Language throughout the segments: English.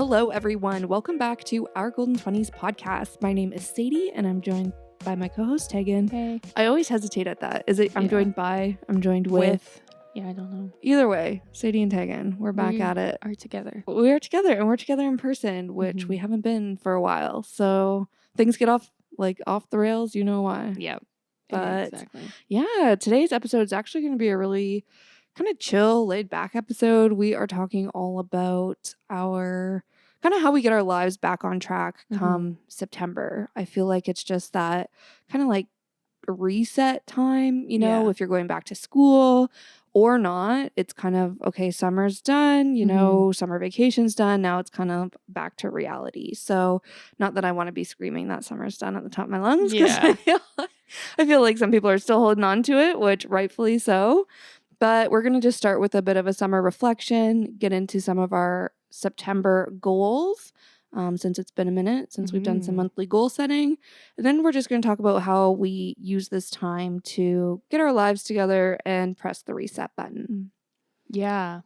Hello, everyone. Welcome back to our Golden 20s podcast. My name is Sadie, and I'm joined by my co-host, Tegan. Hey. I always hesitate at that. Is it I'm joined by, I'm joined with? Yeah, I don't know. Either way, Sadie and Tegan, we're back We at it. are together. We are together, and we're together in person, which we haven't been for a while. So things get off the rails, you know why. Yep. But exactly. yeah, today's episode is actually going to be a really kind of chill, laid back episode. We are talking all about our kind of how we get our lives back on track come September. I feel like it's just that kind of like a reset time, you know, Yeah. if you're going back to school or not. It's kind of, okay, summer's done, you know, summer vacation's done. Now it's kind of back to reality. So not that I want to be screaming that summer's done at the top of my lungs, because I feel like some people are still holding on to it, which rightfully so. But we're going to just start with a bit of a summer reflection, get into some of our September goals, since it's been a minute since we've done some monthly goal setting. And then we're just going to talk about how we use this time to get our lives together and press the reset button. Yeah,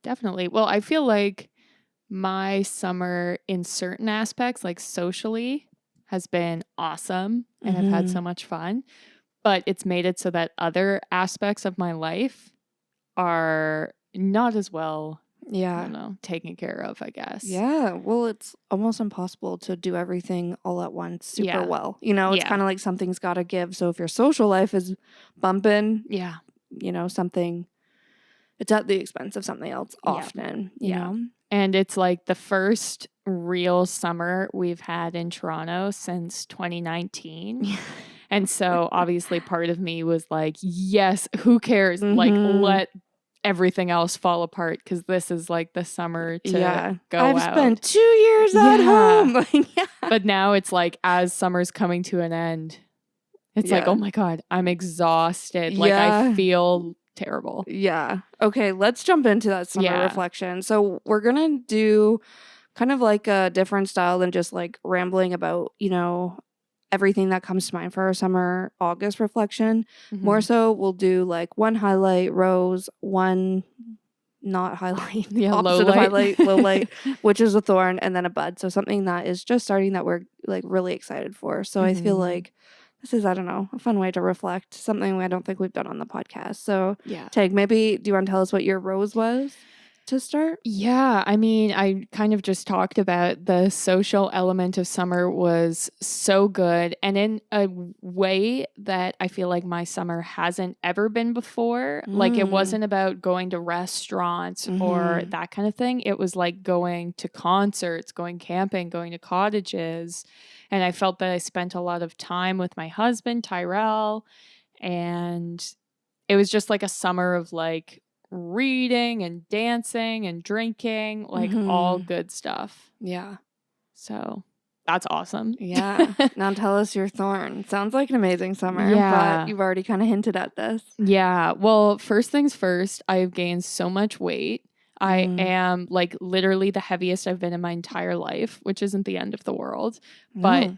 definitely. Well, I feel like my summer in certain aspects, like socially, has been awesome and I've had so much fun. But it's made it so that other aspects of my life are not as well, I don't know, taken care of, I guess. Yeah. Well, it's almost impossible to do everything all at once super well. You know, it's kind of like something's got to give. So if your social life is bumping, you know, something, it's at the expense of something else often, you know? And it's like the first real summer we've had in Toronto since 2019. And so obviously part of me was like, yes, who cares? Like, let everything else fall apart, because this is like the summer to go I've out. spent 2 years at home. But now it's like, as summer's coming to an end, it's like, oh my God, I'm exhausted. Like, I feel terrible. Yeah. Okay, let's jump into that summer reflection. So we're going to do kind of like a different style than just like rambling about, you know, everything that comes to mind for our summer August reflection. More so, we'll do like one highlight, rose, one not highlight, opposite of highlight, low light, which is a thorn, and then a bud. So something that is just starting that we're like really excited for. So I feel like this is, I don't know, a fun way to reflect, something I don't think we've done on the podcast. So Tag, maybe do you want to tell us what your rose was to start? Yeah, I mean, I kind of just talked about the social element of summer was so good, and in a way that I feel like my summer hasn't ever been before. Like, it wasn't about going to restaurants or that kind of thing. It was like going to concerts, going camping, going to cottages. And I felt that I spent a lot of time with my husband, Tyrell, and it was just like a summer of like reading and dancing and drinking, like all good stuff. Yeah. So that's awesome. Yeah. Now tell us your thorn. Sounds like an amazing summer, but you've already kind of hinted at this. Yeah. Well, first things first, I've gained so much weight. I am like literally the heaviest I've been in my entire life, which isn't the end of the world. But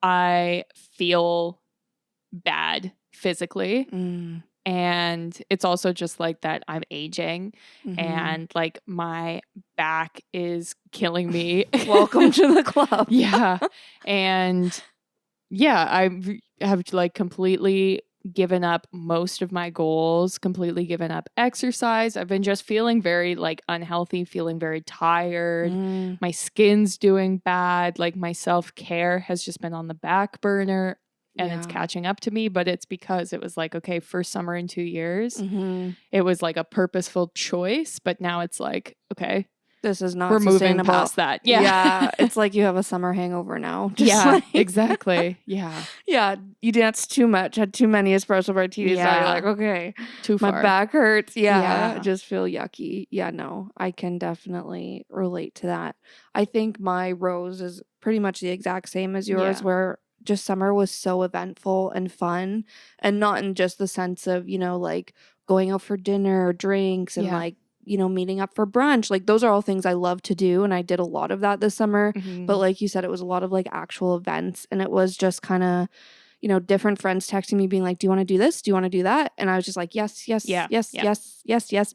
I feel bad physically. And it's also just like that I'm aging and like my back is killing me. Welcome to the club. And I have like completely given up most of my goals, completely given up exercise. I've been just feeling very like unhealthy, feeling very tired. My skin's doing bad. Like, my self-care has just been on the back burner. And it's catching up to me, but it's because it was like, okay, first summer in 2 years. It was like a purposeful choice, but now it's like, okay, this is not we're sustainable. moving past that. It's like you have a summer hangover now. Exactly. You danced too much, had too many espresso martinis. So you're like, okay, too far. My back hurts. I just feel yucky. No, I can definitely relate to that. I think my rose is pretty much the exact same as yours, where just summer was so eventful and fun, and not in just the sense of, you know, like going out for dinner or drinks and like, you know, meeting up for brunch. Like, those are all things I love to do, and I did a lot of that this summer. But like you said, it was a lot of like actual events, and it was just kind of, you know, different friends texting me being like, do you want to do this? Do you want to do that? And I was just like, yes,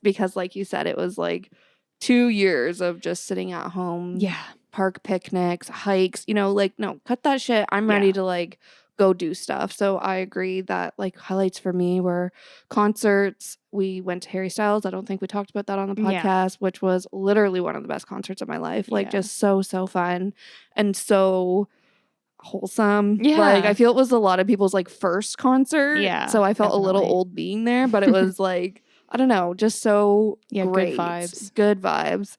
because like you said, it was like 2 years of just sitting at home. Yeah. Park picnics, hikes, like, no, cut that shit. I'm ready to like go do stuff. So I agree that like highlights for me were concerts. We went to Harry Styles. I don't think we talked about that on the podcast, which was literally one of the best concerts of my life. Like just so fun and so wholesome. Like I feel it was a lot of people's like first concert. Yeah. So I felt a little old being there, but it was like, I don't know, just so great. Good vibes.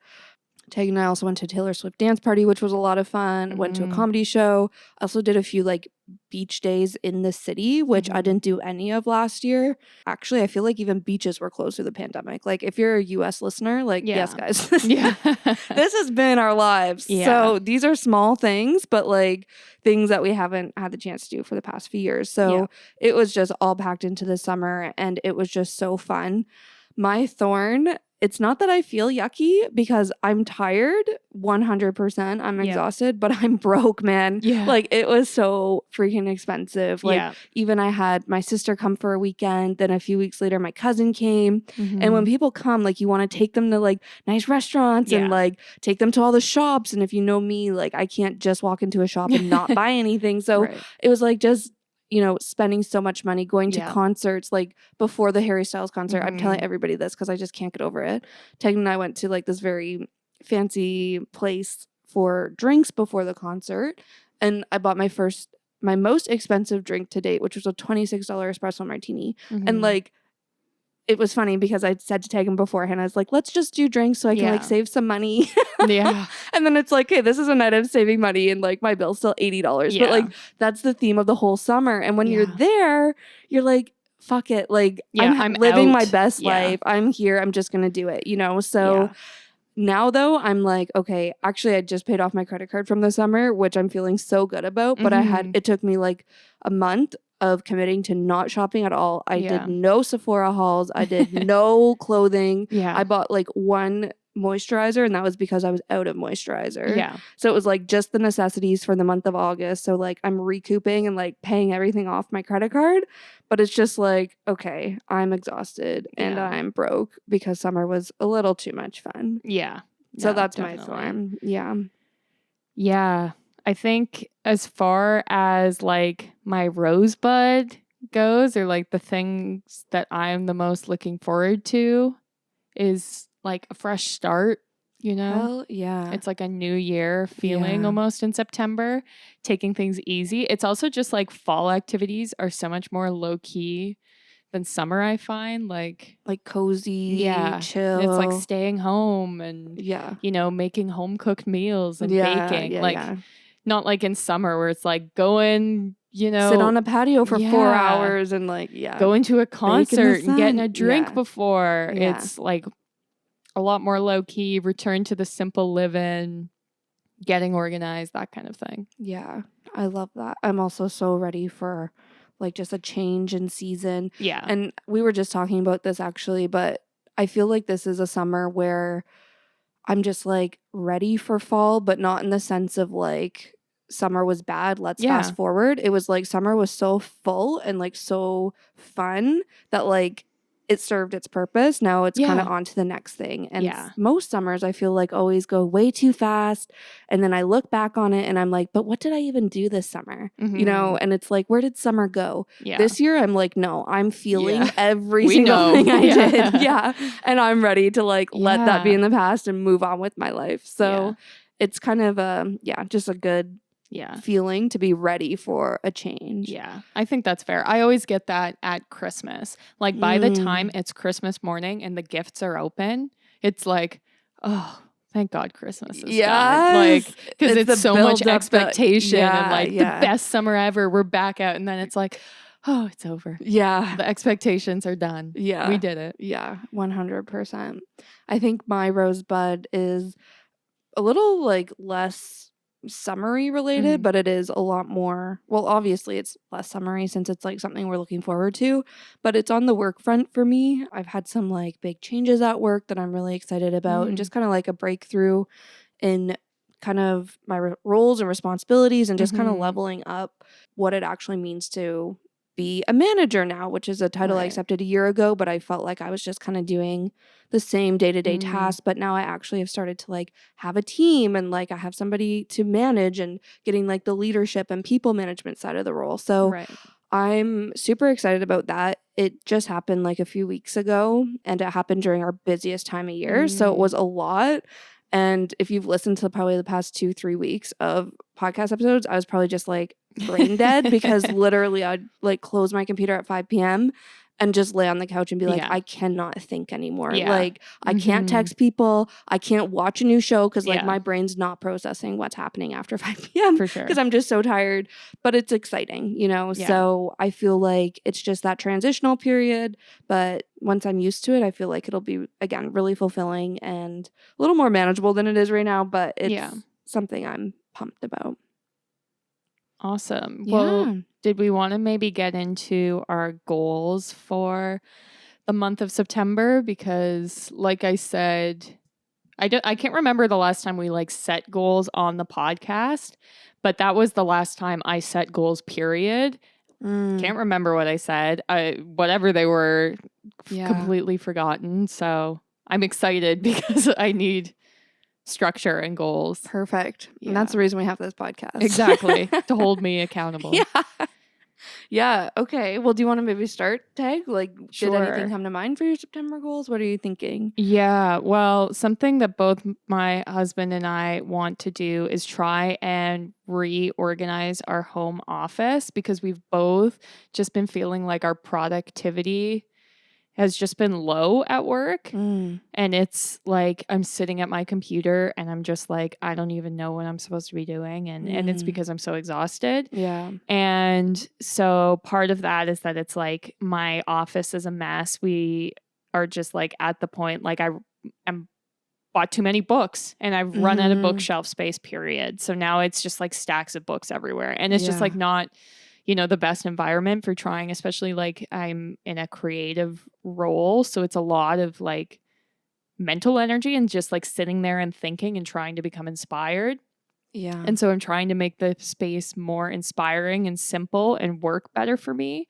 Tegan and I also went to Taylor Swift dance party, which was a lot of fun. Went to a comedy show. I also did a few like beach days in the city, which I didn't do any of last year. Actually, I feel like even beaches were closed through the pandemic. Like if you're a US listener, like yes, guys, this has been our lives. Yeah. So these are small things, but like things that we haven't had the chance to do for the past few years. So it was just all packed into the summer and it was just so fun. My thorn, it's not that I feel yucky because I'm tired 100%. I'm exhausted, but I'm broke, man. Yeah. Like it was so freaking expensive. Like even I had my sister come for a weekend. Then a few weeks later, my cousin came. And when people come, like you want to take them to like nice restaurants and like take them to all the shops. And if you know me, like I can't just walk into a shop and not buy anything. So it was like just spending so much money going to concerts, like before the Harry Styles concert. I'm telling everybody this because I just can't get over it. Tegan and I went to like this very fancy place for drinks before the concert. And I bought my most expensive drink to date, which was a $26 espresso martini. And like, it was funny because I said to Tegan beforehand, I was like, let's just do drinks so I can like save some money. And then it's like, hey, this is a night of saving money and like my bill's still $80. But like that's the theme of the whole summer. And when you're there, you're like, fuck it. Like I'm living my best life. I'm here. I'm just going to do it, So now though, I'm like, okay, actually I just paid off my credit card from the summer, which I'm feeling so good about. But it took me like a month of committing to not shopping at all. I did no Sephora hauls. I did no clothing. I bought like one moisturizer and that was because I was out of moisturizer. So it was like just the necessities for the month of August. So like I'm recouping and like paying everything off my credit card. But it's just like, okay, I'm exhausted and I'm broke because summer was a little too much fun. So that's definitely my thorn. Yeah. I think as far as like my rosebud goes, or like the things that I'm the most looking forward to is like a fresh start, Hell yeah. It's like a new year feeling almost in September, taking things easy. It's also just like fall activities are so much more low key than summer, I find. Like cozy, chill. It's like staying home and, making home cooked meals and baking. Not like in summer where it's like going, sit on a patio for 4 hours and like, going to a concert and getting a drink before. It's like a lot more low key, return to the simple living, getting organized, that kind of thing. Yeah, I love that. I'm also so ready for like just a change in season. Yeah. And we were just talking about this actually, but I feel like this is a summer where I'm just like ready for fall, but not in the sense of like summer was bad, let's fast forward. It was like summer was so full and like so fun that like it served its purpose. Now it's kind of on to the next thing. And most summers I feel like always go way too fast. And then I look back on it and I'm like, but what did I even do this summer? And it's like, where did summer go? This year I'm like, no, I'm feeling every single thing I did. And I'm ready to like let that be in the past and move on with my life. So it's kind of just a good feeling to be ready for a change. Yeah, I think that's fair. I always get that at Christmas. Like by the time it's Christmas morning and the gifts are open, it's like, oh, thank God Christmas is done. Like, because it's so much expectation and like the best summer ever. We're back out, and then it's like, oh, it's over. Yeah, the expectations are done. Yeah, we did it. Yeah, 100%. I think my rosebud is a little like less summery related, but it is a lot more, well, obviously it's less summery since it's like something we're looking forward to, but it's on the work front for me. I've had some like big changes at work that I'm really excited about and just kind of like a breakthrough in kind of my roles and responsibilities and just kind of leveling up what it actually means to be a manager now, which is a title I Right. accepted a year ago, but I felt like I was just kind of doing the same day-to-day tasks. But now I actually have started to like have a team and like I have somebody to manage and getting like the leadership and people management side of the role. So Right. I'm super excited about that. It just happened like a few weeks ago and it happened during our busiest time of year. So it was a lot. And if you've listened to probably the past 2-3 weeks of podcast episodes, I was probably just like brain dead because literally I'd like close my computer at 5 p.m. and just lay on the couch and be like, Yeah. I cannot think anymore. Yeah. Like, I can't text people. I can't watch a new show because like Yeah. my brain's not processing what's happening after 5 p.m. For sure. because I'm just so tired. But it's exciting, you know? Yeah. So I feel like it's just that transitional period. But once I'm used to it, I feel like it'll be, again, really fulfilling and a little more manageable than it is right now. But it's something I'm pumped about. Awesome. Yeah. Well, did we want to maybe get into our goals for the month of September? Because like I said, I can't remember the last time we like set goals on the podcast, but that was the last time I set goals, period. Can't remember what I said. Whatever they were, completely forgotten. So I'm excited because I need structure and goals. Perfect. Yeah. And that's the reason we have this podcast. Exactly. To hold me accountable. Yeah. Okay. Well, do you want to maybe start, Tag? Like, Sure. did anything come to mind for your September goals? What are you thinking? Yeah. Well, something that both my husband and I want to do is try and reorganize our home office because we've both just been feeling like our productivity has just been low at work. And it's like I'm sitting at my computer and I'm just like, I don't even know what I'm supposed to be doing. And it's because I'm so exhausted. Yeah. And so part of that is that it's like my office is a mess. We are just like at the point, like I'm bought too many books and I've run out of bookshelf space, period. So now it's just like stacks of books everywhere. And it's just like not, you know, the best environment for trying, especially like I'm in a creative role. So it's a lot of like mental energy and just like sitting there and thinking and trying to become inspired. Yeah. And so I'm trying to make the space more inspiring and simple and work better for me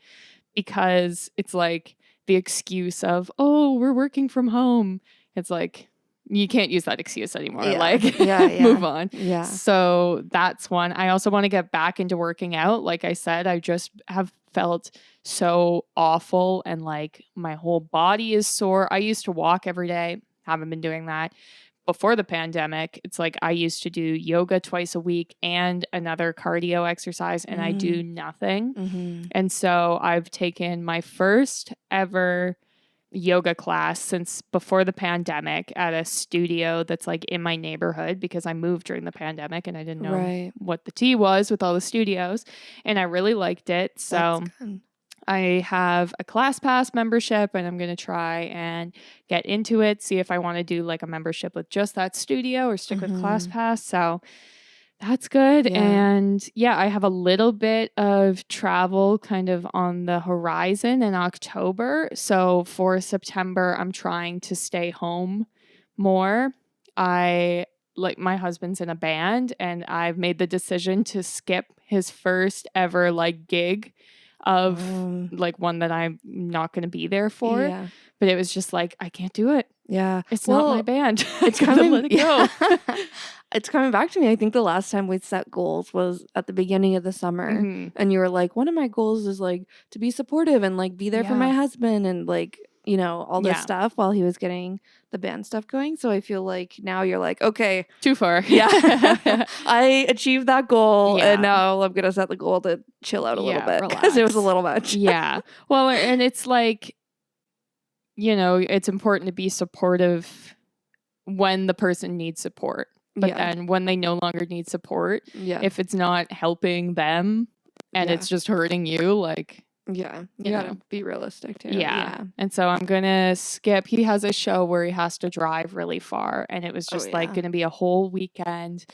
because it's like the excuse of, oh, we're working from home. It's like, you can't use that excuse anymore. Like, move on. Yeah. So that's one. I also want to get back into working out. Like I said, I just have felt so awful and like my whole body is sore. I used to walk every day. Haven't been doing that. Before the pandemic, it's like I used to do yoga twice a week and another cardio exercise, and I do nothing. And so I've taken my first ever yoga class since before the pandemic at a studio that's like in my neighborhood because I moved during the pandemic and I didn't know what the tea was with all the studios, and I really liked it. So I have a ClassPass membership and I'm going to try and get into it, see if I want to do like a membership with just that studio or stick with ClassPass. So that's good. And I have a little bit of travel kind of on the horizon in October. So for September, I'm trying to stay home more. Like my husband's in a band and I've made the decision to skip his first ever like gig of like one that I'm not going to be there for. But it was just like, I can't do it. Yeah. It's not my band. It's coming. Let it go. It's coming back to me. I think the last time we set goals was at the beginning of the summer. And you were like, one of my goals is like to be supportive and like be there for my husband and like, you know, all this stuff while he was getting the band stuff going. So I feel like now you're like, okay, too far. Yeah. I achieved that goal and now I'm going to set the goal to chill out a little bit because it was a little much. Yeah. Well, and it's like, you know, it's important to be supportive when the person needs support. But then when they no longer need support, if it's not helping them and it's just hurting you, like, you gotta be realistic too. Yeah. And so I'm gonna skip. He has a show where he has to drive really far, and it was just like gonna be a whole weekend.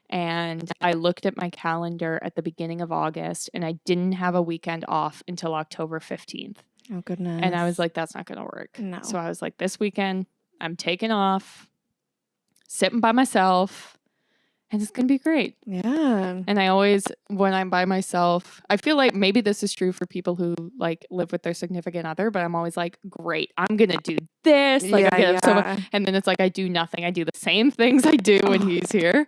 And I looked at my calendar at the beginning of August, and I didn't have a weekend off until October 15th. Oh goodness. And I was like, that's not gonna work. No. So I was like, this weekend I'm taking off, sitting by myself, and it's going to be great. Yeah. And I always, when I'm by myself, I feel like maybe this is true for people who like live with their significant other, but I'm always like, great, I'm going to do this. Like, I'm going to have so much. And then it's like, I do nothing. I do the same things I do when he's here.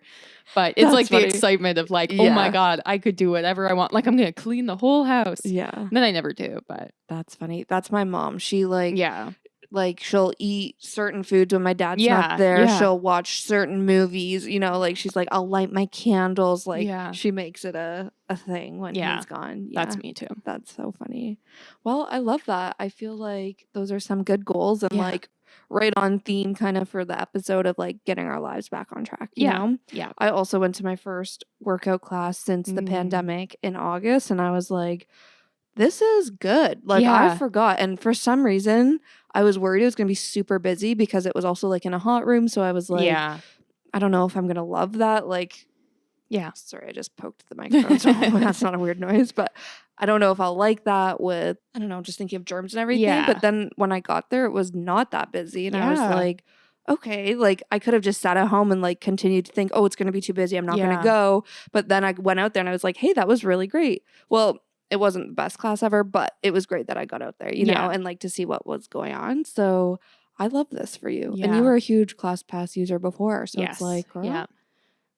But it's like the excitement of like, oh my God, I could do whatever I want. Like, I'm going to clean the whole house. Yeah. And then I never do, but. That's funny. That's my mom. She like she'll eat certain foods when my dad's not there. Yeah. She'll watch certain movies, you know, like she's like, I'll light my candles. Like she makes it a thing when he's gone. Yeah. That's me too. That's so funny. Well, I love that. I feel like those are some good goals and like right on theme kind of for the episode of like getting our lives back on track. You know? Yeah. I also went to my first workout class since the pandemic in August, and I was like, this is good. Like I forgot. And for some reason, I was worried it was going to be super busy because it was also like in a hot room. So I was like, I don't know if I'm going to love that. Like, sorry, I just poked the microphone. So that's not a weird noise, but I don't know if I'll like that with, I don't know, just thinking of germs and everything. Yeah. But then when I got there, it was not that busy. And I was like, okay, like I could have just sat at home and like continued to think, oh, it's going to be too busy, I'm not going to go. But then I went out there and I was like, hey, that was really great. Well, it wasn't the best class ever, but it was great that I got out there, you know, and like to see what was going on. So I love this for you. And you were a huge ClassPass user before. So it's like, girl,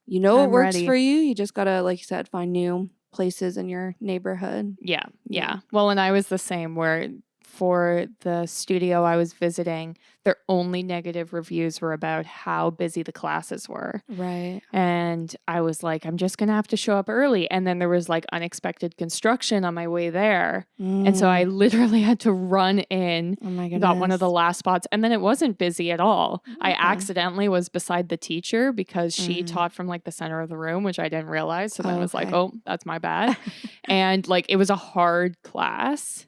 you know what works for you. You just got to, like you said, find new places in your neighborhood. Yeah. Well, and I was the same where for the studio I was visiting, their only negative reviews were about how busy the classes were. Right. And I was like, I'm just going to have to show up early. And then there was like unexpected construction on my way there. And so I literally had to run in, got one of the last spots. And then it wasn't busy at all. I accidentally was beside the teacher because she taught from like the center of the room, which I didn't realize. So then I was like, oh, that's my bad. And like, it was a hard class.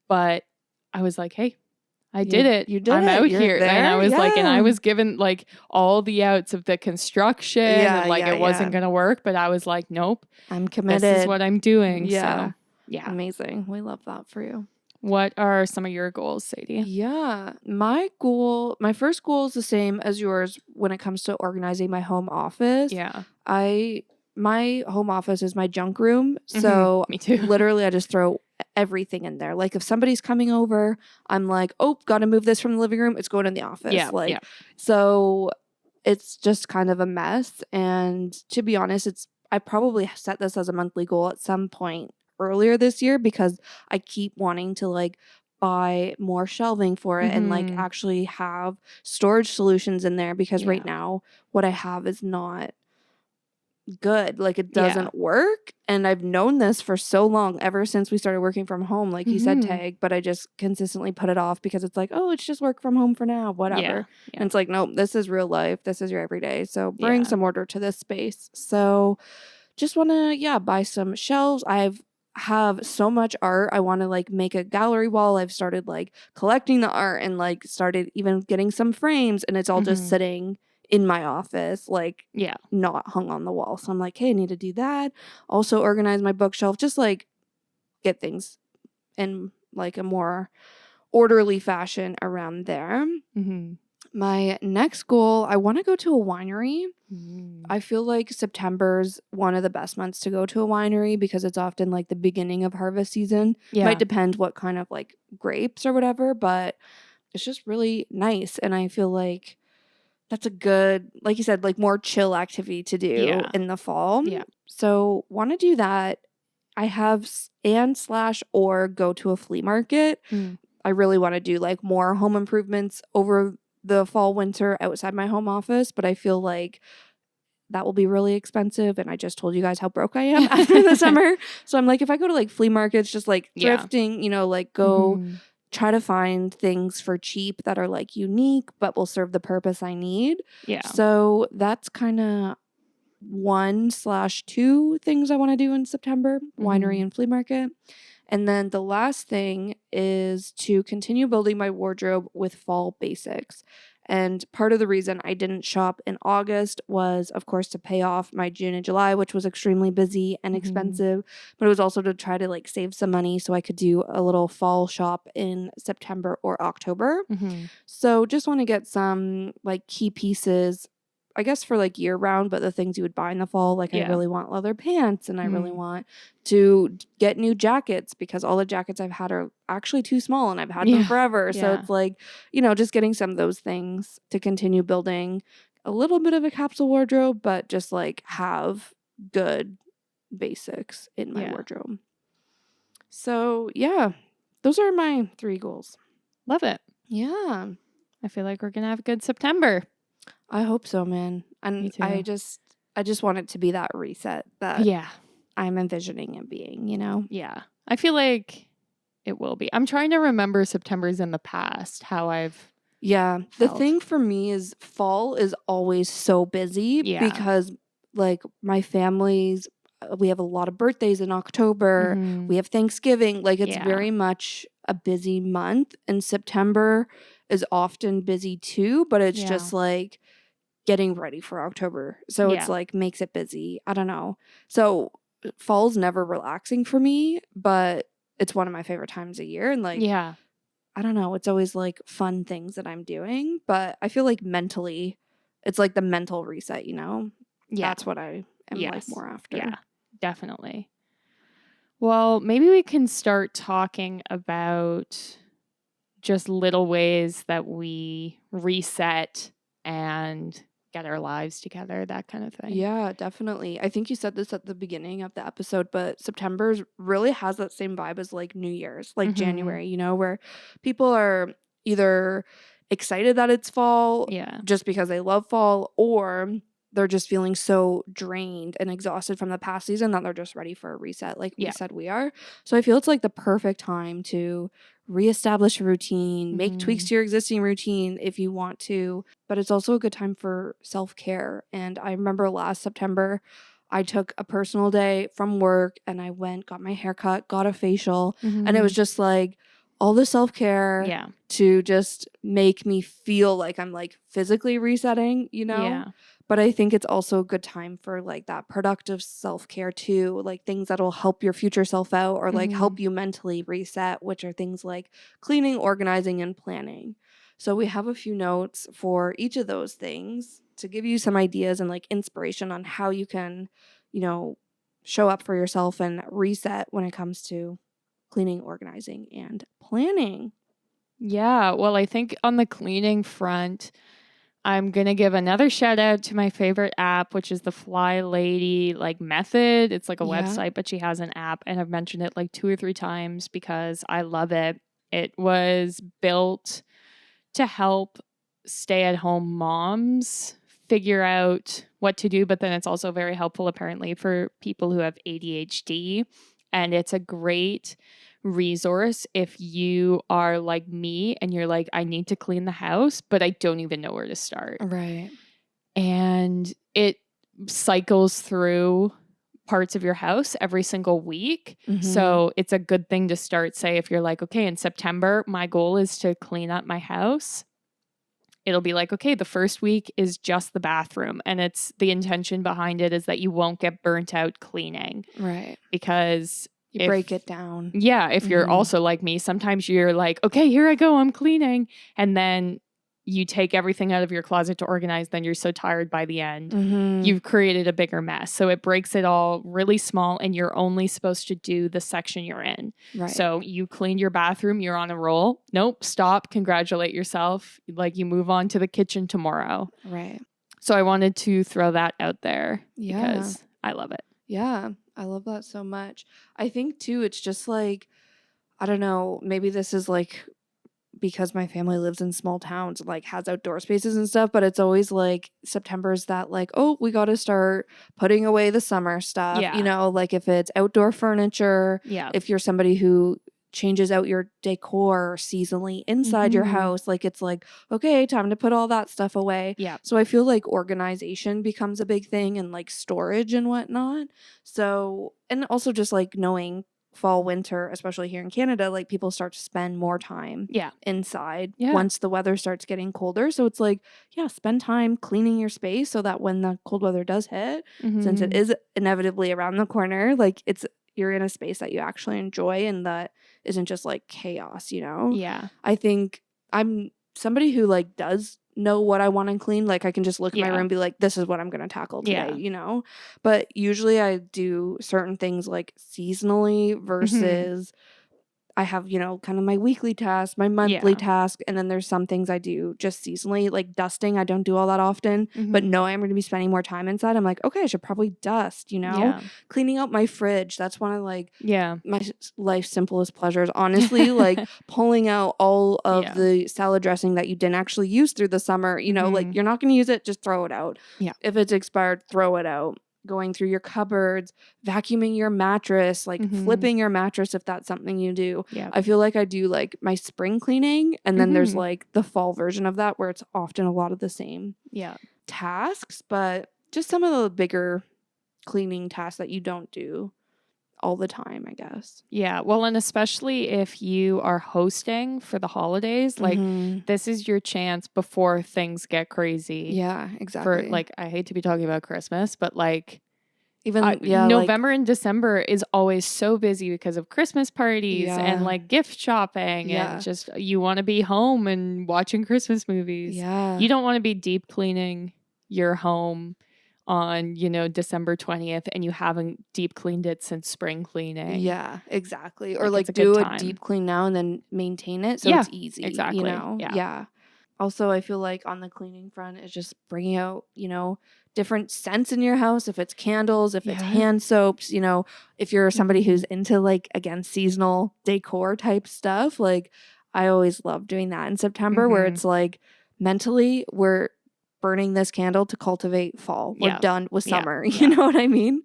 But I was like, hey, I did it. You did I'm out You're here. There? And I was like, and I was given like all the outs of the construction. And like it wasn't going to work. But I was like, nope. I'm committed. This is what I'm doing. Yeah. So, yeah. Amazing. We love that for you. What are some of your goals, Sadie? Yeah. My first goal is the same as yours when it comes to organizing my home office. Yeah. My home office is my junk room. So me too. Literally I just throw everything in there. Like if somebody's coming over, I'm like, oh, gotta move this from the living room. It's going in the office. So it's just kind of a mess. And to be honest, I probably set this as a monthly goal at some point earlier this year because I keep wanting to like buy more shelving for it and like actually have storage solutions in there because right now what I have is not good. Like it doesn't work. And I've known this for so long, ever since we started working from home, like you said, Tag, but I just consistently put it off because it's like, oh, it's just work from home for now, whatever. And it's like, nope, this is real life. This is your everyday. So bring some order to this space. So just want to, buy some shelves. Have so much art. I want to like make a gallery wall. I've started like collecting the art and like started even getting some frames, and it's all just sitting in my office, like not hung on the wall. So I'm like, hey, I need to do that. Also organize my bookshelf, just like get things in like a more orderly fashion around there. My next goal, I want to go to a winery. I feel like September's one of the best months to go to a winery because it's often like the beginning of harvest season. Might depend what kind of like grapes or whatever, but it's just really nice. And I feel like that's a good, like you said, like more chill activity to do in the fall. So want to do that. I have or go to a flea market. I really want to do like more home improvements over the fall, winter outside my home office, but I feel like that will be really expensive. And I just told you guys how broke I am after the summer. So I'm like, if I go to like flea markets, just like thrifting, you know, like go try to find things for cheap that are like unique, but will serve the purpose I need. So that's kind of 1/2 things I want to do in September, winery and flea market. And then the last thing is to continue building my wardrobe with fall basics. And part of the reason I didn't shop in August was, of course, to pay off my June and July, which was extremely busy and expensive. But it was also to try to like save some money so I could do a little fall shop in September or October. So just want to get some like key pieces I guess for like year round, but the things you would buy in the fall, like I really want leather pants and I really want to get new jackets because all the jackets I've had are actually too small and I've had them forever. So it's like, you know, just getting some of those things to continue building a little bit of a capsule wardrobe, but just like have good basics in my wardrobe. So yeah, those are my 3 goals. Love it. Yeah. I feel like we're going to have a good September. I hope so, man. And Me too. I just want it to be that reset that I'm envisioning it being, you know? Yeah. I feel like it will be. I'm trying to remember Septembers in the past, how I've felt. The thing for me is fall is always so busy because like my family's we have a lot of birthdays in October. We have Thanksgiving. Like it's very much a busy month, and September is often busy too, but it's just like getting ready for October. So it's like makes it busy. I don't know. So fall's never relaxing for me, but it's one of my favorite times of year. And like, I don't know, it's always like fun things that I'm doing, but I feel like mentally it's like the mental reset, you know? Yeah. That's what I am like more after. Yeah, definitely. Well, maybe we can start talking about just little ways that we reset and get our lives together, that kind of thing. Yeah, definitely. I think you said this at the beginning of the episode, but September really has that same vibe as like New Year's, like January, you know, where people are either excited that it's fall just because they love fall, or they're just feeling so drained and exhausted from the past season that they're just ready for a reset, like we said we are. So I feel it's like the perfect time to reestablish a routine, make tweaks to your existing routine if you want to, but it's also a good time for self-care. And I remember last September, I took a personal day from work and I went, got my hair cut, got a facial, and it was just like all the self-care to just make me feel like I'm like physically resetting, you know? Yeah. But I think it's also a good time for like that productive self-care too, like things that'll help your future self out or like help you mentally reset, which are things like cleaning, organizing, and planning. So we have a few notes for each of those things to give you some ideas and like inspiration on how you can, you know, show up for yourself and reset when it comes to cleaning, organizing, and planning. Yeah, well, I think on the cleaning front, I'm going to give another shout out to my favorite app, which is the Fly Lady like method. It's like a website, but she has an app, and I've mentioned it like 2 or 3 times because I love it. It was built to help stay-at-home moms figure out what to do, but then it's also very helpful apparently for people who have ADHD, and it's a great resource if you are like me and you're like, I need to clean the house, but I don't even know where to start. Right. And it cycles through parts of your house every single week. So it's a good thing to start, say, if you're like, okay, in September, my goal is to clean up my house. It'll be like, okay, the first week is just the bathroom. And it's the intention behind it is that you won't get burnt out cleaning. Right. Because you break it down. Yeah. If you're also like me, sometimes you're like, okay, here I go, I'm cleaning. And then you take everything out of your closet to organize. Then you're so tired by the end. You've created a bigger mess. So it breaks it all really small, and you're only supposed to do the section you're in. Right. So you cleaned your bathroom, you're on a roll. Nope, stop, congratulate yourself. Like you move on to the kitchen tomorrow. Right. So I wanted to throw that out there because I love it. Yeah, I love that so much. I think too, it's just like, I don't know, maybe this is like because my family lives in small towns, like has outdoor spaces and stuff, but it's always like September's that like, oh, we got to start putting away the summer stuff, you know, like if it's outdoor furniture, if you're somebody who changes out your decor seasonally inside your house, like it's like, okay, time to put all that stuff away. Yeah. So I feel like organization becomes a big thing, and like storage and whatnot. So, and also just like knowing fall, winter, especially here in Canada, like people start to spend more time inside once the weather starts getting colder. So it's like, spend time cleaning your space so that when the cold weather does hit, since it is inevitably around the corner, like you're in a space that you actually enjoy and that isn't just like chaos, you know? Yeah. I think I'm somebody who like does know what I want to clean. Like I can just look at my room Yeah. and be like, this is what I'm going to tackle today, Yeah. you know? But usually I do certain things like seasonally Mhm. versus I have, you know, kind of my weekly task, my monthly Yeah. task, and then there's some things I do just seasonally, like dusting. I don't do all that often, but Mhm. knowing I'm going to be spending more time inside, I'm like, okay, I should probably dust, you know? Yeah. Cleaning out my fridge. That's one of like Yeah. my life's simplest pleasures, honestly. Like pulling out all of Yeah. the salad dressing that you didn't actually use through the summer, you know, like Mhm. you're not going to use it, just throw it out. Yeah. If it's expired, throw it out. Going through your cupboards, vacuuming your mattress, like Mhm. flipping your mattress if that's something you do. Yeah. I feel like I do like my spring cleaning, and then there's Mhm. like the fall version of that where it's often a lot of the same Yeah. tasks, but just some of the bigger cleaning tasks that you don't do all the time, I guess. Yeah. Well, and especially if you are hosting for the holidays, like Mhm. this is your chance before things get crazy. Yeah, For exactly. like, I hate to be talking about Christmas, but like Even yeah, like November and December is always so busy because of Christmas parties and yeah, like gift shopping and yeah, just you want to be home and watching Christmas movies. yeah, You don't want to be deep cleaning your home on, December 20th and you haven't deep cleaned it since spring cleaning. yeah, exactly. Or Like it's like a good do a time. deep clean now and then maintain it so Yeah, it's easy, you exactly. know? Yeah. Yeah. Also, I feel like on the cleaning front is just bringing out, you know, different scents in your house. If it's candles, if it's Yeah. hand soaps, you know, if you're somebody Mhm. who's into like, again, seasonal decor type stuff, like I always love doing that in September where Mhm. it's like mentally we're burning this candle to cultivate fall. We're Yeah. done with Yeah. summer. Yeah. You know what I mean?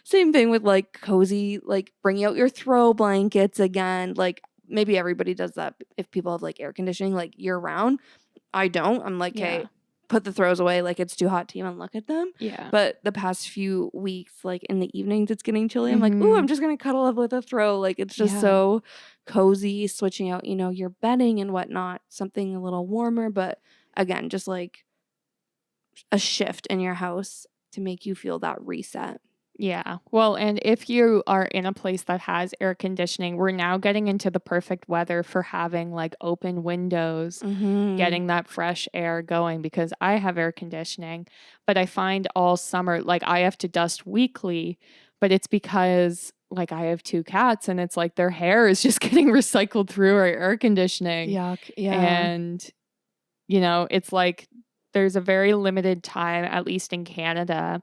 Same thing with like cozy, like bringing out your throw blankets again. Like maybe everybody does that if people have like air conditioning like year round. I don't. I'm like, Yeah. okay, put the throws away. Like it's too hot to even look at them. Yeah. But the past few weeks, like in the evenings, it's getting chilly. I'm like, ooh, I'm just gonna cuddle up with a throw. Like it's just Yeah. so cozy. Switching out, you know, your bedding and whatnot, something a little warmer. But again, just like a shift in your house to make you feel that reset. Yeah. Well, and if you are in a place that has air conditioning, we're now getting into the perfect weather for having like open windows, Mm-hmm. getting that fresh air going because I have air conditioning, but I find all summer, like I have to dust weekly, but it's because like I have 2 cats and it's like their hair is just getting recycled through our air conditioning. Yuck. Yeah. And, it's like there's a very limited time, at least in Canada,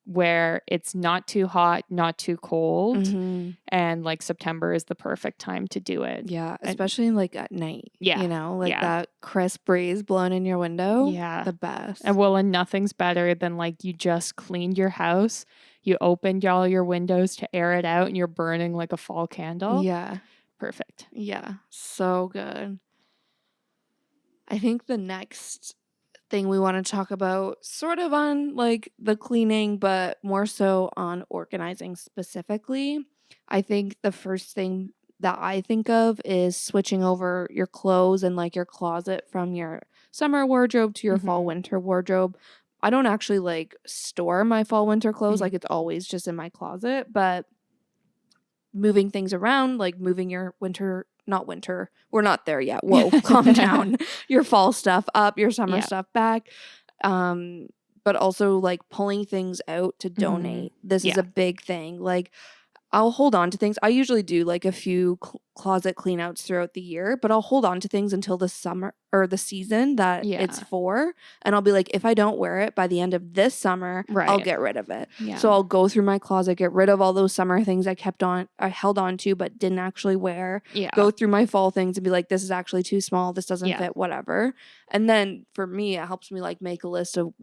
where it's not too hot, not too cold, Mm-hmm. and like September is the perfect time to do it. Yeah, And especially like at night. yeah, You know, like yeah, that crisp breeze blowing in your window. yeah. The best. And nothing's better than like you just cleaned your house, you opened all your windows to air it out, and you're burning like a fall candle. Yeah. Perfect. Yeah. So good. I think the next thing we want to talk about, sort of on like the cleaning, but more so on organizing specifically. I think the first thing that I think of is switching over your clothes and like your closet from your summer wardrobe to your fall Mhm. winter wardrobe. I don't actually like store my fall winter clothes, Mhm. like it's always just in my closet, but moving things around, like moving your not winter, we're not there yet. Whoa, calm down. Your fall stuff up, your summer Yeah. stuff back. But also like pulling things out to donate. This is Yeah. a big thing. Like I'll hold on to things. I usually do like a few closet clean outs throughout the year, but I'll hold on to things until the summer or the season that it's Yeah. for. And I'll be like, if I don't wear it by the end of this summer, I'll Right. get rid of it. Yeah. So I'll go through my closet, get rid of all those summer things I held on to, but didn't actually wear. Yeah. Go through my fall things and be like, this is actually too small. This doesn't Yeah. fit, whatever. And then for me, it helps me like make a list of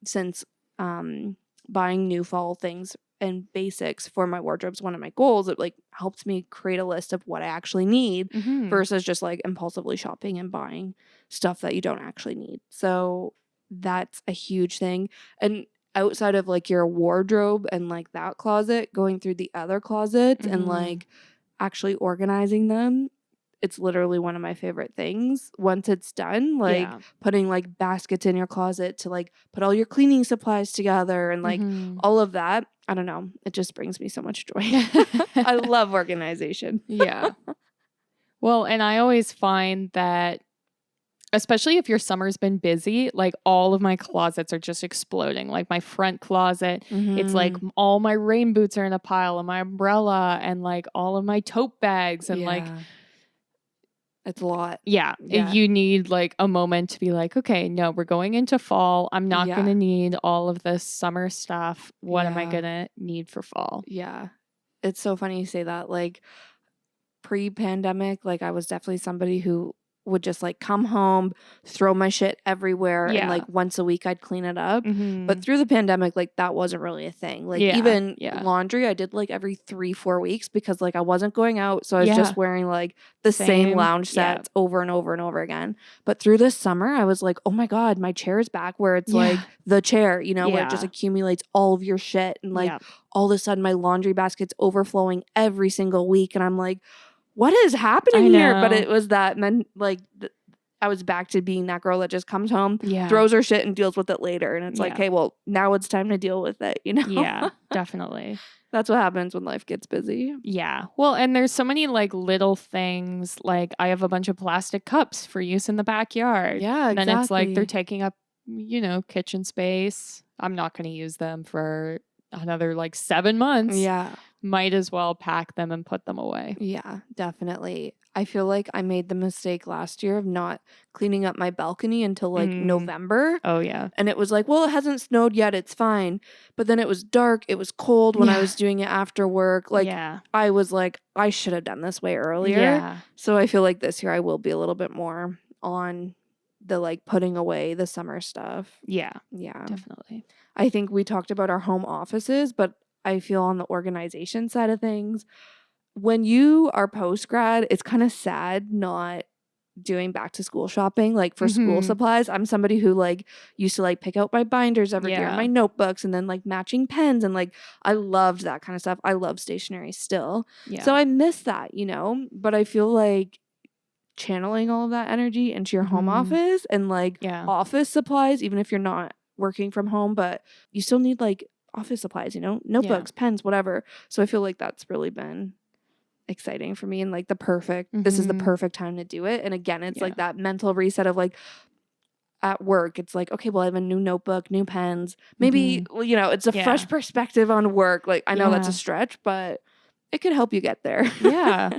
since buying new fall things and basics for my wardrobe's one of my goals. It like helps me create a list of what I actually need Mhm. versus just like impulsively shopping and buying stuff that you don't actually need. So that's a huge thing. And outside of like your wardrobe and like that closet, going through the other closets and Mhm. like actually organizing them, it's literally one of my favorite things. Once it's done, like Yeah. putting like baskets in your closet to like put all your cleaning supplies together and like Mhm. all of that. I don't know. It just brings me so much joy. I love organization. Yeah. Well, and I always find that especially if your summer's been busy, like all of my closets are just exploding. Like my front closet, it's like all my rain boots are in a pile and my umbrella and like all of my tote bags and like it's a lot. Yeah. You need like a moment to be like, okay, no, we're going into fall. I'm not going to need all of this summer stuff. What am I going to need for fall? Yeah. It's so funny you say that. Like pre-pandemic, like I was definitely somebody who would just like come home, throw my shit everywhere, and like once a week I'd clean it up. But through the pandemic, like that wasn't really a thing. Like even laundry, I did like every 3-4 weeks because like I wasn't going out, so I was just wearing like the same lounge sets over and over and over again. But through this summer, I was like, oh my god, my chair is back, where it's like the chair, you know, where it just accumulates all of your shit, and like all of a sudden my laundry basket's overflowing every single week, and I'm like, what is happening here? But it was that, and then like I was back to being that girl that just comes home, throws her shit and deals with it later. And it's like, hey, well, now it's time to deal with it, you know? Yeah, definitely. That's what happens when life gets busy. Yeah. Well, and there's so many like little things. Like I have a bunch of plastic cups for use in the backyard. Yeah, exactly. And then it's like they're taking up, you know, kitchen space. I'm not going to use them for another like 7 months. Yeah. Might as well pack them and put them away. Yeah, definitely. I feel like I made the mistake last year of not cleaning up my balcony until like November. Oh, yeah. And it was like, well, it hasn't snowed yet. It's fine. But then it was dark. It was cold when I was doing it after work. Like, I was like, I should have done this way earlier. Yeah. So I feel like this year I will be a little bit more on the like putting away the summer stuff. Yeah. Yeah. Definitely. I think we talked about our home offices, but I feel on the organization side of things, when you are post-grad, it's kind of sad not doing back to school shopping, like for school supplies. I'm somebody who like used to like pick out my binders every year, my notebooks, and then like matching pens, and like I loved that kind of stuff. I love stationery still. So I miss that, you know, but I feel like channeling all of that energy into your home office and like office supplies, even if you're not working from home, but you still need like office supplies, you know, notebooks, pens, whatever. So I feel like that's really been exciting for me, and like this is the perfect time to do it. And again, it's like that mental reset of like at work, it's like, okay, well, I have a new notebook, new pens, maybe you know, it's a fresh perspective on work. Like I know that's a stretch, but it could help you get there.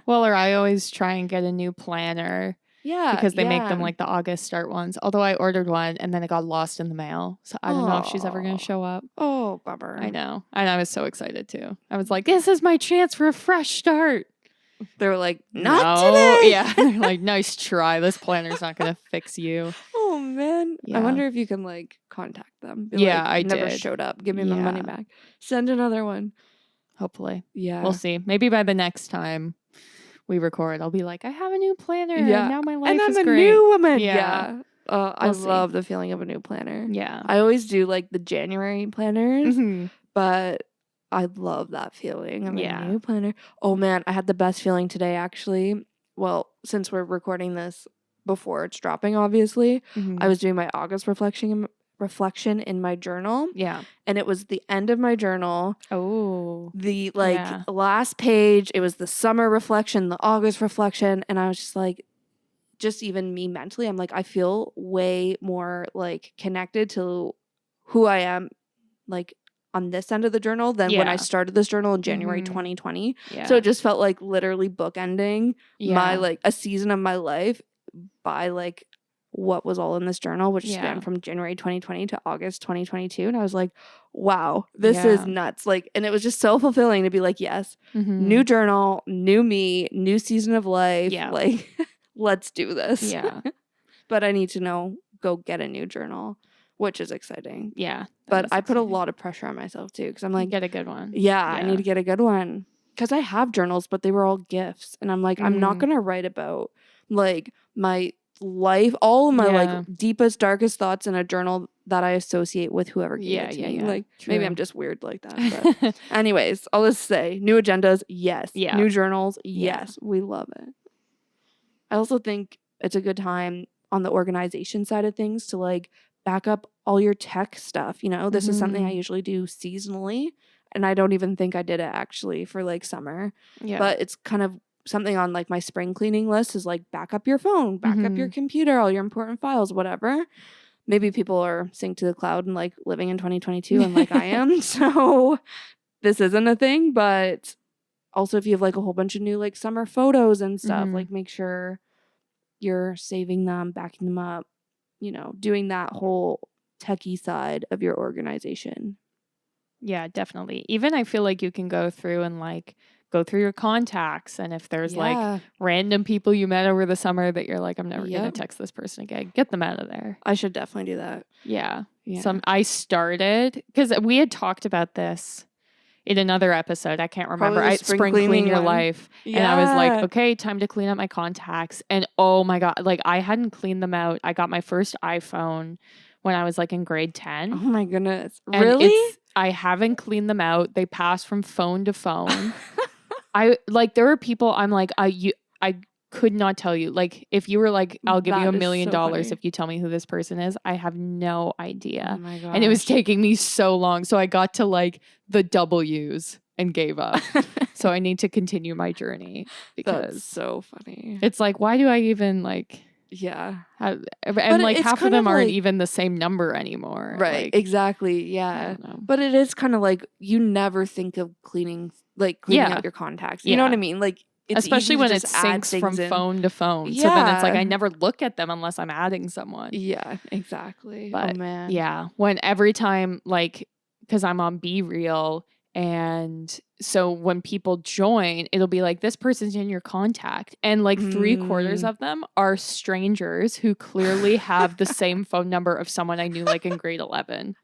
Well, or I always try and get a new planner. Because they make them like the August start ones. Although I ordered one and then it got lost in the mail. So I don't know if she's ever going to show up. Oh, bummer. I know. And I was so excited too. I was like, this is my chance for a fresh start. They were like, not today. Yeah. They're like, nice try. This planner's not going to fix you. Oh, man. I wonder if you can like contact them. Be like, I never showed up. Give me my money back. Send another one. Hopefully. Yeah. We'll see. Maybe by the next time we record, I'll be like, I have a new planner. Yeah. And now my life is great. And I'm a new woman. Yeah. I love the feeling of a new planner. Yeah. I always do like the January planners, but I love that feeling of a new planner. Oh man, I had the best feeling today actually. Well, since we're recording this before it's dropping, obviously, I was doing my August reflection in my journal. Yeah. And it was the end of my journal. Oh. The last page, it was the summer reflection, the August reflection, and I was just like, just even me mentally, I'm like, I feel way more like connected to who I am like on this end of the journal than when I started this journal in January 2020. So it just felt like literally bookending my like a season of my life by like what was all in this journal, which spanned from January 2020 to August 2022. And I was like, wow, this is nuts. Like, and it was just so fulfilling to be like, yes, new journal, new me, new season of life. Like, let's do this. Yeah. But I need to go get a new journal, which is exciting. Yeah. But I put a lot of pressure on myself too, because I'm like, get a good one. Yeah, I need to get a good one. Because I have journals, but they were all gifts. And I'm like, I'm not going to write about like my life, all of my like deepest, darkest thoughts in a journal that I associate with whoever gave it to me. Like maybe I'm just weird like that. But anyways, I'll just say new agendas, yes. New journals, yes. We love it. I also think it's a good time on the organization side of things to like back up all your tech stuff. You know, this is something I usually do seasonally, and I don't even think I did it actually for like summer. Yeah. But it's kind of something on like my spring cleaning list is like back up your phone, back up your computer, all your important files, whatever. Maybe people are synced to the cloud and like living in 2022 and like I am. So this isn't a thing, but also if you have like a whole bunch of new like summer photos and stuff, like make sure you're saving them, backing them up, you know, doing that whole techie side of your organization. Yeah, definitely. Even I feel like you can go through and like go through your contacts, and if there's like random people you met over the summer that you're like, I'm never gonna text this person again, get them out of there. I should definitely do that. Yeah. I started because we had talked about this in another episode. I can't remember. Spring Clean Your Life. And I was like, okay, time to clean up my contacts. And oh my God, like I hadn't cleaned them out. I got my first iPhone when I was like in grade 10. Oh my goodness. Really? I haven't cleaned them out. They pass from phone to phone. There were people I'm like, I could not tell you. Like, if you were like, I'll give you $1 million if you tell me who this person is, I have no idea. Oh my gosh. And it was taking me so long. So I got to like the W's and gave up. So I need to continue my journey because that's so funny. It's like, why do I even like... Yeah. And like half of them aren't even the same number anymore. Right. Like, exactly. Yeah. But it is kind of like you never think of cleaning out your contacts. You know what I mean? Like, it's especially when it syncs from phone to phone. Yeah. So then it's like I never look at them unless I'm adding someone. Yeah, exactly. But, oh man. Yeah. When every time, like, because I'm on Be Real, and so when people join, it'll be like, this person's in your contact. And like 3/4 of them are strangers who clearly have the same phone number of someone I knew like in grade 11.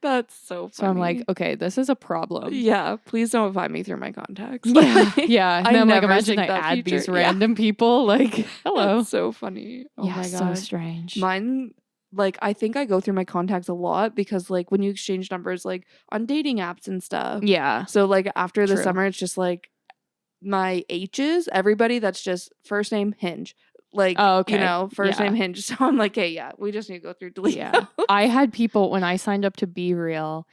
That's so funny. So I'm like, okay, this is a problem. Yeah, please don't find me through my contacts. Yeah. And I'm like, imagine I add these random people. Like, hello. That's so funny. Oh my God. So strange. Mine, like, I think I go through my contacts a lot because, like, when you exchange numbers, like, on dating apps and stuff. Yeah. So, like, after the summer, it's just, like, my H's, everybody that's just first name Hinge. Like, you know, first name Hinge. So I'm like, hey, we just need to go through delete. Yeah. I had people, when I signed up to Be Real,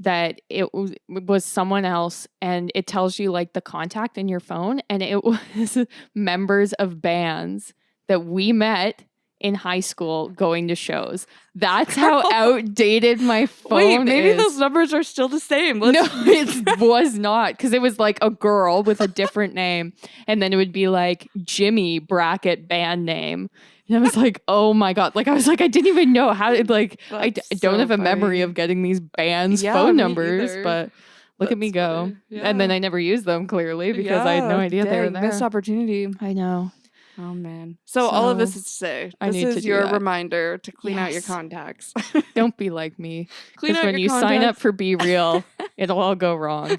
that it was someone else, and it tells you, like, the contact in your phone, and it was members of bands that we met in high school going to shows. That's how outdated my phone is. Wait, maybe those numbers are still the same. No, it was not, because it was like a girl with a different name, and then it would be like Jimmy bracket band name. And I was like, oh my God. Like, I was like, I didn't even know how to, like, I don't have a memory of getting these bands' phone numbers, but look at me go. Yeah. And then I never used them, clearly, because I had no idea they were there. Missed opportunity. I know. Oh man. So all of this is to say, this is your reminder to clean out your contacts. Don't be like me. Because when you sign up for Be Real, it'll all go wrong.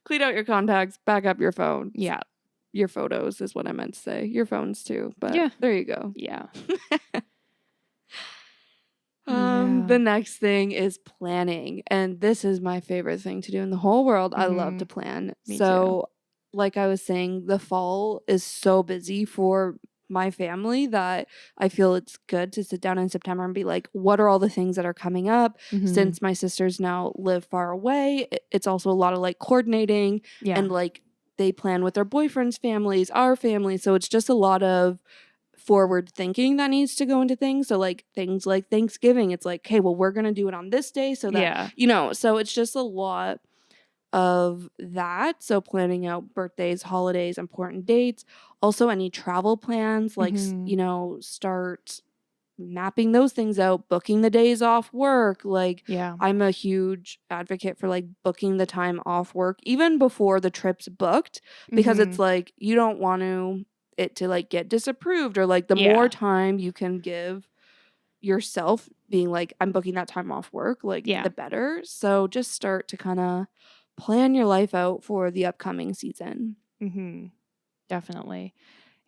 Clean out your contacts, back up your phone. Yeah. Your photos is what I meant to say. Your phones too. But there you go. Yeah. The next thing is planning. And this is my favorite thing to do in the whole world. I love to plan. Me too. Like I was saying, the fall is so busy for my family that I feel it's good to sit down in September and be like, what are all the things that are coming up? Since my sisters now live far away, it's also a lot of like coordinating and like they plan with their boyfriends' families, our family. So it's just a lot of forward thinking that needs to go into things. So like things like Thanksgiving, it's like, hey, well, we're going to do it on this day. So that, you know, so it's just a lot of that. So planning out birthdays, holidays, important dates, also any travel plans, like, you know, start mapping those things out, booking the days off work. Like, I'm a huge advocate for like booking the time off work even before the trip's booked, because it's like you don't want it to like get disapproved, or like the more time you can give yourself being like, I'm booking that time off work, like the better. So just start to kind of plan your life out for the upcoming season. Definitely.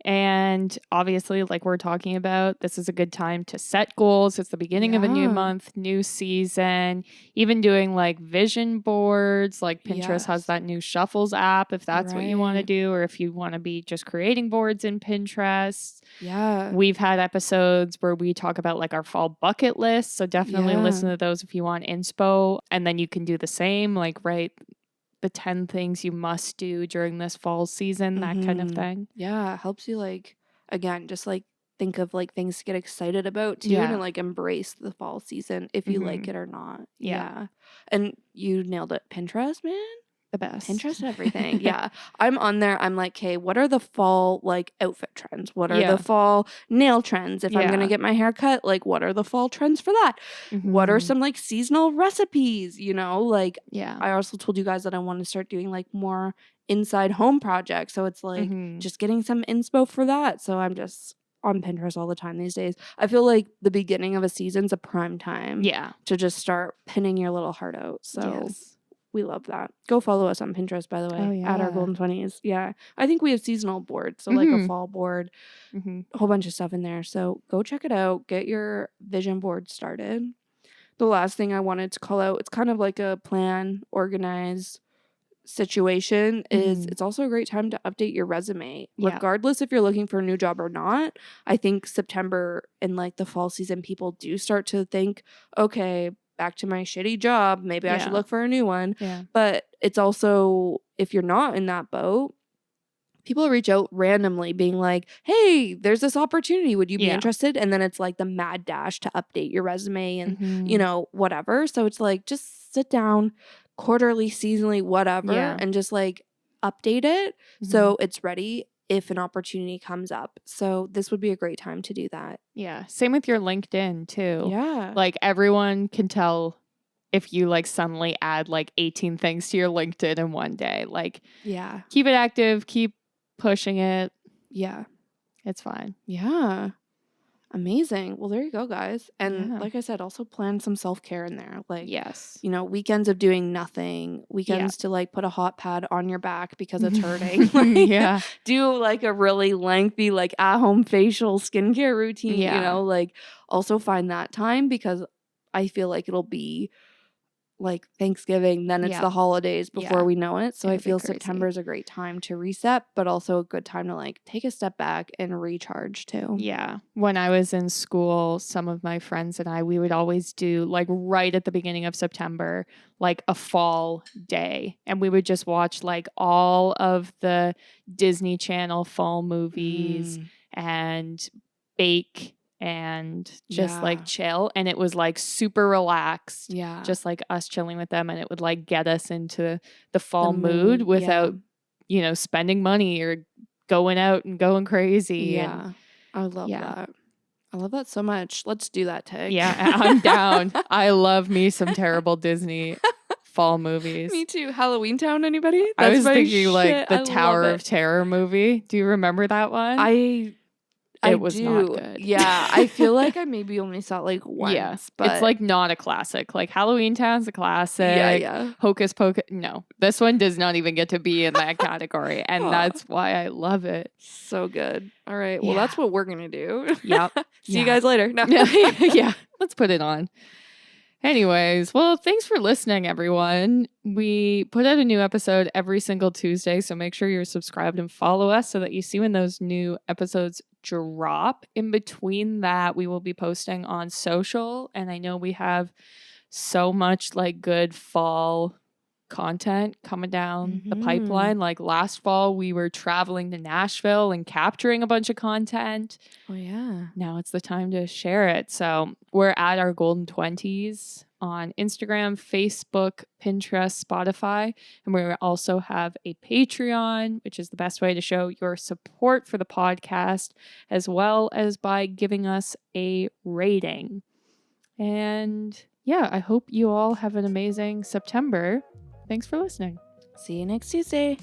And obviously, like we're talking about, this is a good time to set goals. It's the beginning of a new month, new season, even doing like vision boards. Like Pinterest has that new Shuffles app, if that's what you want to do, or if you want to be just creating boards in Pinterest. We've had episodes where we talk about like our fall bucket list. So definitely listen to those if you want inspo. And then you can do the same, like write the 10 things you must do during this fall season, that kind of thing. Yeah, it helps you like, again, just like think of like things to get excited about too, and like embrace the fall season if you like it or not. Yeah. And you nailed it. Pinterest, man. The best. Pinterest everything. Yeah. I'm on there. I'm like, okay, what are the fall like outfit trends? What are the fall nail trends? If I'm gonna get my hair cut, like what are the fall trends for that? What are some like seasonal recipes? You know, like I also told you guys that I want to start doing like more inside home projects. So it's like just getting some inspo for that. So I'm just on Pinterest all the time these days. I feel like the beginning of a season's a prime time to just start pinning your little heart out. So we love that. Go follow us on Pinterest, by the way, at our Golden 20s. Yeah. I think we have seasonal boards. So like a fall board, a whole bunch of stuff in there. So go check it out. Get your vision board started. The last thing I wanted to call out, it's kind of like a plan, organize situation, is it's also a great time to update your resume. Regardless if you're looking for a new job or not. I think September and like the fall season, people do start to think, okay, back to my shitty job. Maybe I should look for a new one. But it's also, if you're not in that boat, people reach out randomly being like, hey, there's this opportunity. Would you be interested? And then it's like the mad dash to update your resume and, you know, whatever. So it's like, just sit down quarterly, seasonally, whatever, and just like update it so it's ready if an opportunity comes up. So this would be a great time to do that. Yeah. Same with your LinkedIn too. Yeah. Like everyone can tell if you like suddenly add like 18 things to your LinkedIn in one day. Like, keep it active, keep pushing it. Yeah. It's fine. Yeah. Amazing. Well, there you go, guys. And like I said, also plan some self-care in there. Like, you know, weekends of doing nothing, weekends to like put a hot pad on your back because it's hurting. Like, do like a really lengthy, like at-home facial skincare routine, you know, like also find that time because I feel like it'll be like Thanksgiving, then it's the holidays before we know it. So I feel September is a great time to reset, but also a good time to like take a step back and recharge too. Yeah. When I was in school, some of my friends and I, we would always do like right at the beginning of September, like a fall day. And we would just watch like all of the Disney Channel fall movies and bake and just like chill, and it was like super relaxed, just like us chilling with them, and it would like get us into the fall mood without you know, spending money or going out and going crazy. And I love that. I love that so much. Let's do that, Tig. Yeah, I'm down. I love me some terrible Disney fall movies. Me too. Halloween Town, anybody? I was thinking like the Tower of Terror movie. Do you remember that one? It was not good. Yeah, I feel like I maybe only saw it like once. But it's like not a classic. Like Halloween Town's a classic. Hocus Pocus. No, this one does not even get to be in that category. And that's why I love it. So good. All right. Well, that's what we're going to do. Yep. See you guys later. No. Yeah. Let's put it on. Anyways, well, thanks for listening, everyone. We put out a new episode every single Tuesday, so make sure you're subscribed and follow us so that you see when those new episodes drop. In between that, we will be posting on social, and I know we have so much like good fall content coming down the pipeline. Like last fall, we were traveling to Nashville and capturing a bunch of content. Oh yeah. Now it's the time to share it. So we're at our Golden 20s on Instagram, Facebook, Pinterest, Spotify, and we also have a Patreon, which is the best way to show your support for the podcast, as well as by giving us a rating. And yeah, I hope you all have an amazing September. Thanks for listening. See you next Tuesday.